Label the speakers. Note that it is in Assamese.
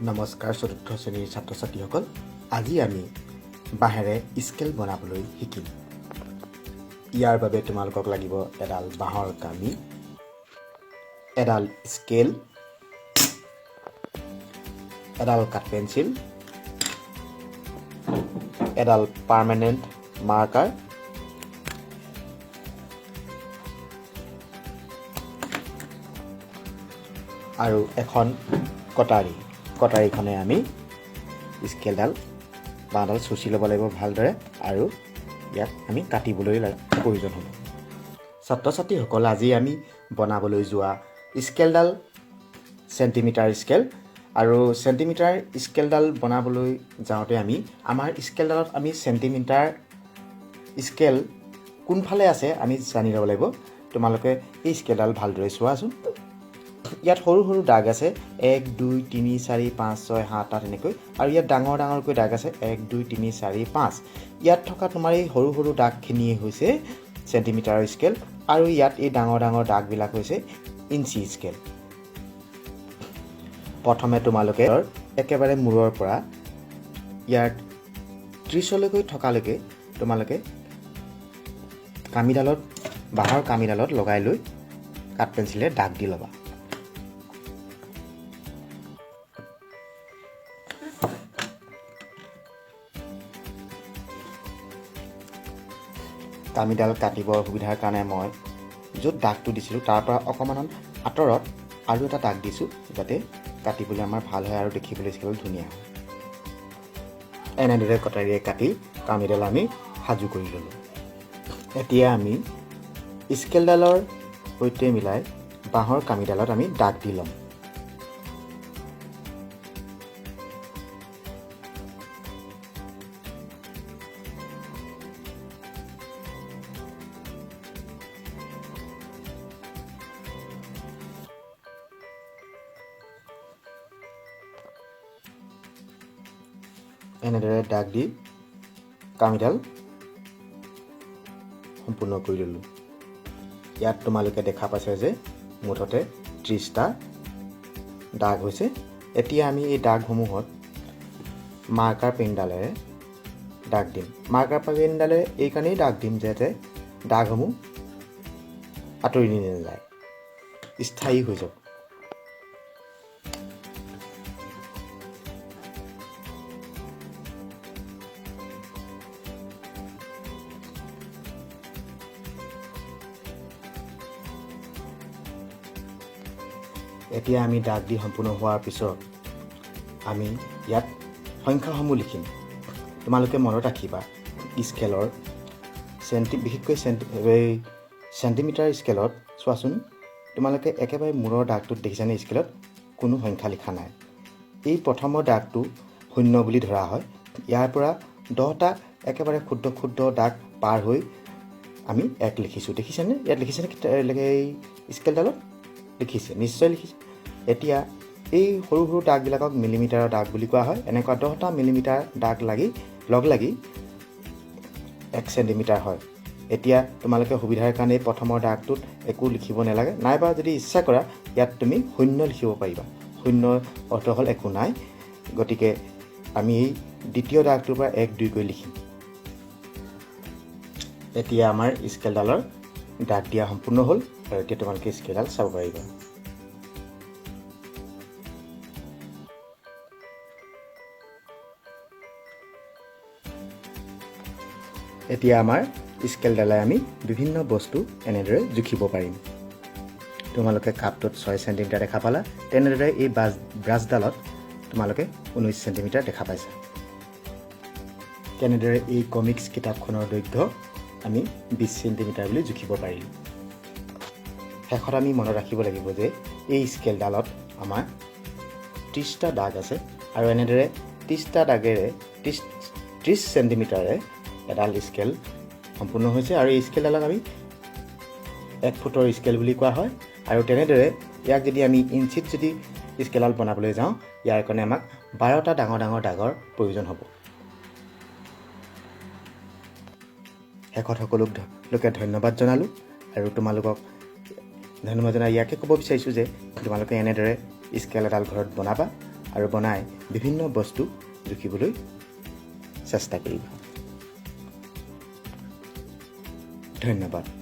Speaker 1: নমস্কাৰ চতুৰ্থ শ্ৰেণীৰ ছাত্ৰ ছাত্ৰীসকল, আজি আমি বাঁহেৰে স্কেল বনাবলৈ শিকিম। ইয়াৰ বাবে তোমালোকক লাগিব এডাল বাঁহৰ কামি, এডাল স্কেল, এডাল কাঠ পেঞ্চিল, এডাল পাৰ্মানেণ্ট মাৰ্কাৰ, আৰু এখন কটাৰী। কটাৰীখনে আমি স্কেলডাল বাঁহডাল চুচি ল'ব লাগিব ভালদৰে, আৰু ইয়াক আমি কাটিবলৈ প্ৰয়োজন হ'ব। ছাত্ৰ ছাত্ৰীসকল, আজি আমি বনাবলৈ যোৱা স্কেলডাল চেণ্টিমিটাৰ স্কেল, আৰু চেণ্টিমিটাৰ স্কেলডাল বনাবলৈ যাওঁতে আমাৰ স্কেলডালত আমি চেণ্টিমিটাৰ স্কেল কোনফালে আছে আমি জানি ল'ব লাগিব। তোমালোকে এই স্কেলডাল ভালদৰে চোৱাচোন। ইয়াত সৰু সৰু দাগ আছে 1 2 3 4 5 6 7 8 এনেকৈ, আৰু ইয়াত ডাঙৰ ডাঙৰকৈ দাগ আছে 1 2 3 4 5। ইয়াত থকা তোমাৰ এই সৰু সৰু দাগখিনিয়ে হৈছে চেণ্টিমিটাৰৰ স্কেল, আৰু ইয়াত এই ডাঙৰ ডাঙৰ দাগবিলাক হৈছে ইঞ্চি স্কেল। প্ৰথমে তোমালোকে একেবাৰে মূৰৰ পৰা ইয়াত 30লৈকে থকালৈকে তোমালোকে কামিডালত, বাঁহৰ কামিডালত লগাই লৈ কাঠ পেঞ্চিলেৰে দাগ দি ল'বা। কামিডাল কাটিবৰ সুবিধাৰ কাৰণে মই য'ত দাগটো দিছিলোঁ তাৰ পৰা অকণমান আঁতৰত আৰু এটা দাগ দিছোঁ, যাতে কাটিবলৈ আমাৰ ভাল হয় আৰু দেখিবলৈ স্কেল ধুনীয়া হয়। এনেদৰে কটাৰীৰে কাটি কামিডাল আমি সাজু কৰি ল'লোঁ। এতিয়া আমি স্কেলডালৰ সৈতে মিলাই বাঁহৰ কামিডালত আমি দাগ দি ল'ম। এনেদৰে দাগ দি কামিডাল সম্পূৰ্ণ কৰি ল'লোঁ। ইয়াত তোমালোকে দেখা পাইছে যে মুঠতে 30টা দাগ হৈছে। এতিয়া আমি এই দাগসমূহত মাৰ্কাৰ পেনডালেৰে দাগ দিম। মাৰ্কাৰ পেনডালেৰে এইকাৰণেই দাগ দিম যাতে দাগসমূহ আঁতৰি নাযায়, স্থায়ী হৈ যাব। এতিয়া আমি দাগ দি সম্পূৰ্ণ হোৱাৰ পিছত আমি ইয়াত সংখ্যাসমূহ লিখিম। তোমালোকে মনত ৰাখিবা, স্কেলৰ বিশেষকৈ চেণ্টিমিটাৰ স্কেলত চোৱাচোন, তোমালোকে একেবাৰে মূৰৰ দাগটোত দেখিছানে স্কেলত কোনো সংখ্যা লিখা নাই। এই প্ৰথমৰ দাগটো 0 বুলি ধৰা হয়। ইয়াৰ পৰা 10টা একেবাৰে ক্ষুদ্ৰ ক্ষুদ্ৰ দাগ পাৰ হৈ আমি 1 লিখিছোঁ। দেখিছেনে? ইয়াত লিখিছেনে এই স্কেলডালত? লিখিছে, নিশ্চয় লিখিছে। এতিয়া এই সৰু সৰু দাগবিলাকক মিলিমিটাৰৰ দাগ বুলি কোৱা হয়। এনেকুৱা 10টা মিলিমিটাৰ দাগ লগ লাগি 1 চেণ্টিমিটাৰ হয়। এতিয়া তোমালোকে সুবিধাৰ কাৰণে প্ৰথমৰ দাগটোত একো লিখিব নালাগে, নাইবা যদি ইচ্ছা কৰা ইয়াত তুমি 0 লিখিব পাৰিবা। 0 অৰ্থ হ'ল একো নাই। গতিকে আমি এই দ্বিতীয় দাগটোৰ পৰা 1 2 কৰি লিখিম। এতিয়া আমাৰ স্কেলডালৰ দাগ দিয়া সম্পূৰ্ণ হ'ল, আৰু এতিয়া তোমালোকে স্কেলডাল চাব পাৰিবা। এতিয়া আমাৰ স্কেলডালে আমি বিভিন্ন বস্তু এনেদৰে জুখিব পাৰিম। তোমালোকে কাপটোত 6 চেণ্টিমিটাৰ দেখা পালা, তেনেদৰে এই ব্ৰাছডালত তোমালোকে 19 চেণ্টিমিটাৰ দেখা পাইছা। তেনেদৰে এই কমিক্স কিতাপখনৰ দৈৰ্ঘ্য আমি 20 চেণ্টিমিটাৰ বুলি জুখিব পাৰিম। শেষত আমি মনত ৰাখিব লাগিব যে এই স্কেলডালত আমাৰ 30টা দাগ আছে, আৰু এনেদৰে 30টা দাগেৰে 30 চেণ্টিমিটাৰে এডাল স্কেল সম্পূৰ্ণ হৈছে। আৰু এই স্কেলডালক আমি 1 ফুটৰ স্কেল বুলি কোৱা হয়। আৰু তেনেদৰে ইয়াক যদি আমি ইঞ্চিত যদি স্কেলডাল বনাবলৈ যাওঁ, ইয়াৰ কাৰণে আমাক 12টা ডাঙৰ ডাঙৰ দাগৰ প্ৰয়োজন হ'ব। শেষত সকলোকে ধন্যবাদ জনালোঁ, আৰু তোমালোকক ধন্যবাদ জনাই ইয়াকে ক'ব বিচাৰিছোঁ যে তোমালোকে এনেদৰে স্কেল এডাল ঘৰত বনাবা, আৰু বনাই বিভিন্ন বস্তু জুখিবলৈ চেষ্টা কৰিবা। ধন্যবাদ।